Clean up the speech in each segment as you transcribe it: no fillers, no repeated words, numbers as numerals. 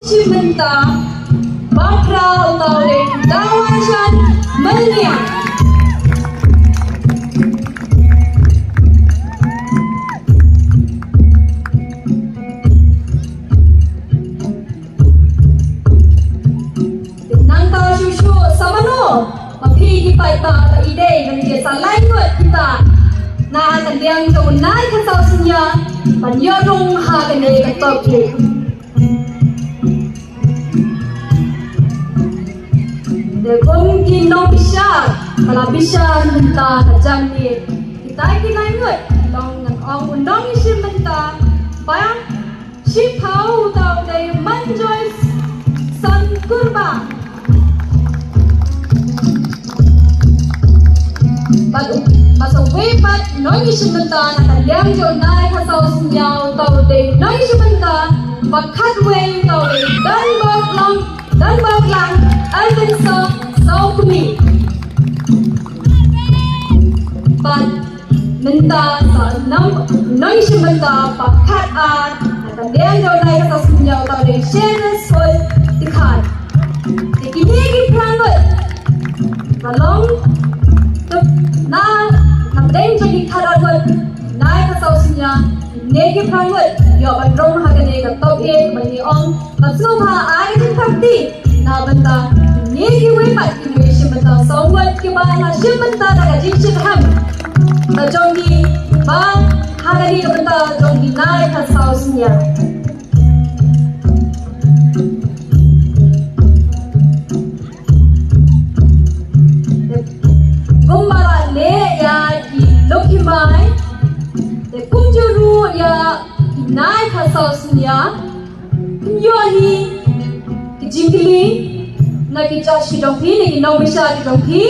Cinta bakal taurin dawasan melihat nang tahu susu sabano mapi kita tak ide dan dia salai buat kita na akan yang kau naik ke sausinya panyorong hakan dari ketok Kung kinong bisa, kalau bisa minta kajang ni kita ingat long ang undang isi minta, bayang si tahu tahu dari manjoy san kurba. Basa webat nong isi minta nakaliang jo naik kasau senyau tahu dari nong isi minta, bakat way tahu dari dan baglang. Alvin so kumi but minta sa nang si minta pakat at akan dia daw na sa sunyaw taw de shares ko dikhan dikinigi plangot kalong na nagdeng jadi karagot na sa sunya negi plangot yo bandrong hagane ka top 8 mani ong pasubha ay din prakti na banta negi wepat kini shimanta sawat ke bana shimanta daga jinshit ham ta jongi ba hagari ka banta jongi nai ka sausnya gumbara le ya ki lokimai de kumjuru ya nai ka sausnya yohi jingli na kicha shidongpi ne ki bisa jongpi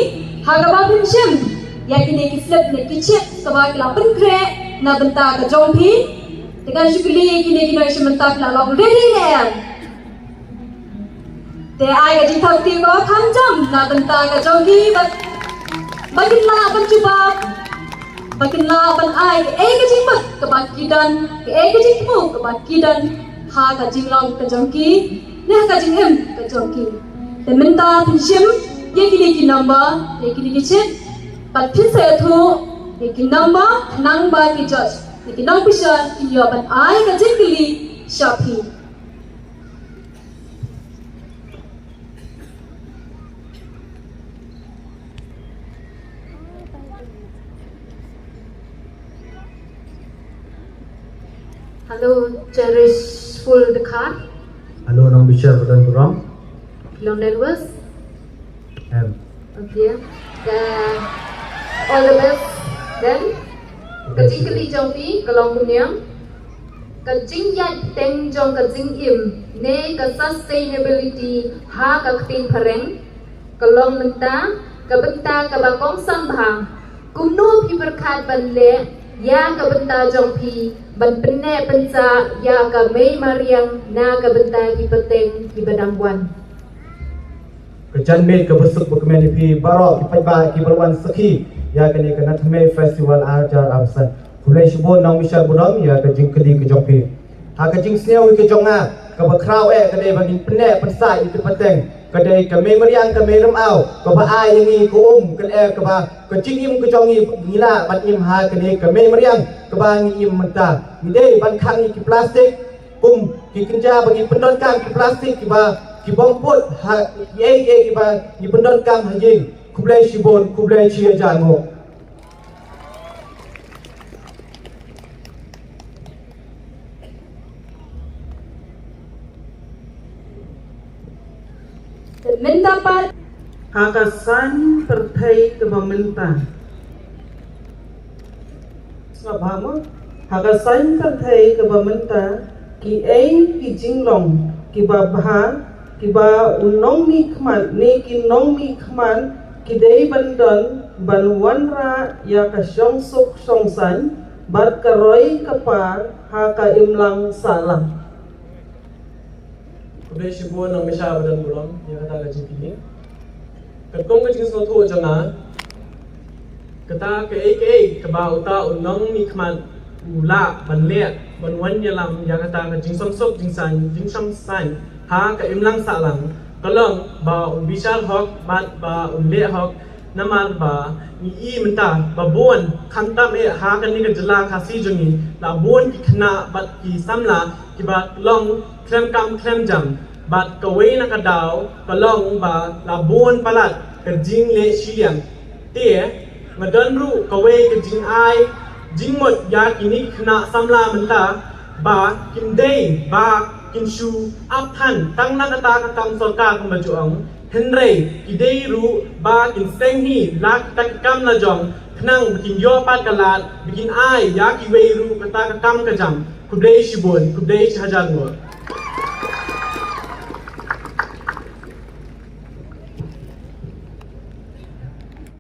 hagaba pinshim ya kini ki slip ne kichip kaba kila penkre na benta ka jongpi dengan shukli kini ki no shimenta kila log ready ne te ai ga jithau ti ko thamjam na benta ka jongpi bakin la ban chuba bakin la ban ai ka jingmat kaba kidan ka jingmu kaba kidan ha ka jinglong ka jongki nah kajing em kajoki te minta pinshim ye ki number ye ki chit pat phin se thu ye ki number nang ba ki judge ye ki nang pisha ki yo ban ai kajing kili shopping Hello cherishful the car Halo, nama Bishar Badan Buram. Long nervous? Okay. All the best. Then, kajing kali jongpi kalong kunyang, kajing yat teng jong kajing im, ne ka sustainability ha ka kting pareng, kalong menta, kabenta kabakong sambhang, kumno pi berkat banle, ya kabenta jongpi. Ban penne pensa ya ka mei mariang na ka benta ki peteng ki badangwan Kejan mei ke besuk berkemen di baro ki paiba ki berwan sekhi ya kene kana thme festival ajar absan kulai shibon nang misal bodom ya ke jingkeli ke jongpi ha ke jing sneu ke jonga ke bakrau kene bangin penne pensa itu peteng kedai ke mei mariang ke mei remau ke ba ai yangi ko ke ke ba ke jingim ke jongi ngila ban im ha kene ke mei mariang ke ba ngim menta ide ban khang ki plastik kum ki kenja bagi pendon kam ki plastik ki ba ki bompot ha ki ba ki pendon kam hajing kublai shibon kublai chia jango mendapat Hakasan pertai ke pemerintah. Sebab hakasan pertai ke pemerintah ki ki jinglong ki babha ki ba unong mi khman ne ki nong mi khman ki dei bandon ban wanra ya ka song suk song san bat karoi kapar ha ka imlang salam. Kuda shibon nang misha badan buram ya kata ka jingkili katong ka jing so tho janga kata ke ba uta unong mi khman ula ban le ban wan ya lam ya kata ka jing som sok jing san jing sam san ha ka imlang salang kalong ba bishal hok ba le hok namar ba ni menta ba bon khanta me ha kan ni ka jala khasi jungi la bon ki khna bat ki samla ki ba long klem kam klem jam bat ka we na ka daw kalong ba la bon palat ka jing le shiliang te madan ru ka we ka jing ai jing mot ya ki ni khna samla menta ba kim day ba kim shu ap than tang na ta ka kam sarkar ko majuang henrei idei ru ba kim seng hi lak tak kam na jong khnang bikin yo pat kalat bikin ai ya ki wei ru ka ta ka kam ka jam kubdei shibun kubdei hajar ngo